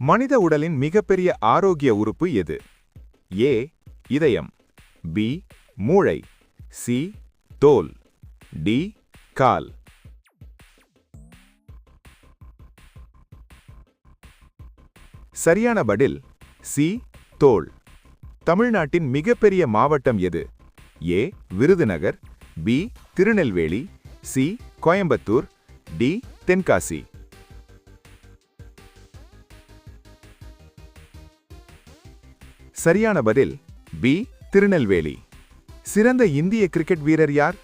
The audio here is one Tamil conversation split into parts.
மனித உடலின் மிகப்பெரிய ஆரோக்கிய உறுப்பு எது? ஏ இதயம், பி மூளை, சி தோல், டி கால். சரியான பதில் சி தோல். தமிழ்நாட்டின் மிகப்பெரிய மாவட்டம் எது? A Virudhunagar, B Tirunelveli, C Coimbatore, D Tenkasi. சரியான பதில் பி திருநெல்வேலி. சிறந்த இந்திய கிரிக்கெட் வீரர் யார்?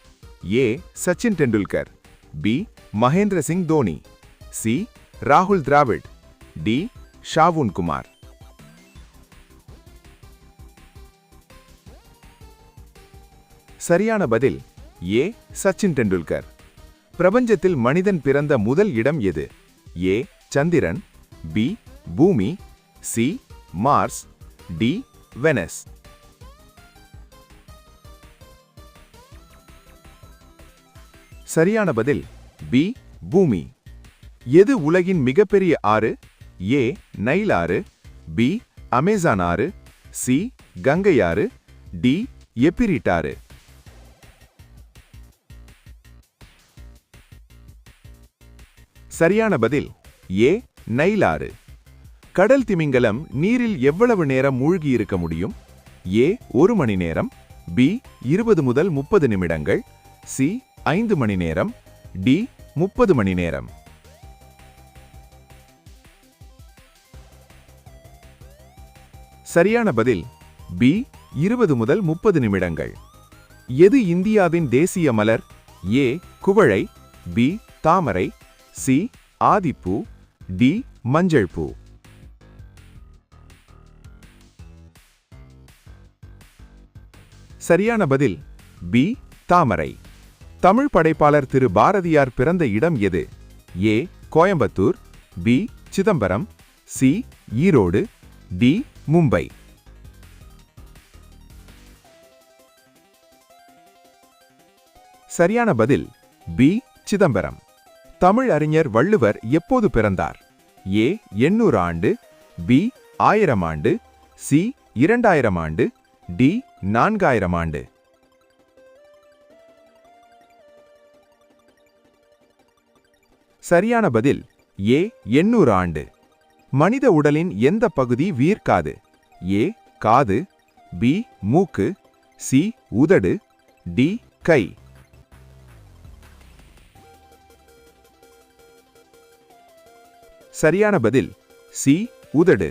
A Sachin Tendulkar, B Mahendra Singh Dhoni, C ராகுல் டிராவிட், டி ஷாவுன் குமார். சரியான பதில் ஏ சச்சின் டெண்டுல்கர். பிரபஞ்சத்தில் மனிதன் பிறந்த முதல் இடம் எது? ஏ சந்திரன், பி பூமி, சி மார்ஸ், டி வெனஸ். சரியான பதில் பி பூமி. எது உலகின் மிகப்பெரிய ஆறு? ஏ நைல் ஆறு, பி அமேசான் ஆறு, சி கங்கை ஆறு, டி எபிரிட் ஆறு. சரியான பதில் ஏ நைல் ஆறு. கடல் திமிங்கலம் நீரில் எவ்வளவு நேரம் மூழ்கி இருக்க முடியும்? ஏ 1 மணி நேரம், பி 20 முதல் 30 நிமிடங்கள், சி 5 மணி நேரம், டி 30 மணி நேரம். சரியான பதில் பி 20 முதல் 30 நிமிடங்கள். எது இந்தியாவின் தேசிய மலர்? ஏ குவளை, பி தாமரை, சி ஆதிப்பூ, டி மஞ்சள் பூ. சரியான பதில் பி தாமரை. தமிழ் படைப்பாளர் திரு பாரதியார் பிறந்த இடம் எது? A Coimbatore, B Chidambaram, C Erode, D Mumbai. சரியான பதில் பி சிதம்பரம். தமிழ் அறிஞர் வள்ளுவர் எப்போது பிறந்தார்? ஏ 800 ஆண்டு, பி 1000 ஆண்டு, சி 2000 ஆண்டு, டி 4000 ஆண்டு. சரியான பதில் ஏ 800 ஆண்டு. மனித உடலின் எந்த பகுதி வீர்க்காது? ஏ காது, பி மூக்கு, சி உதடு, டி கை. சரியான பதில் சி உதடு.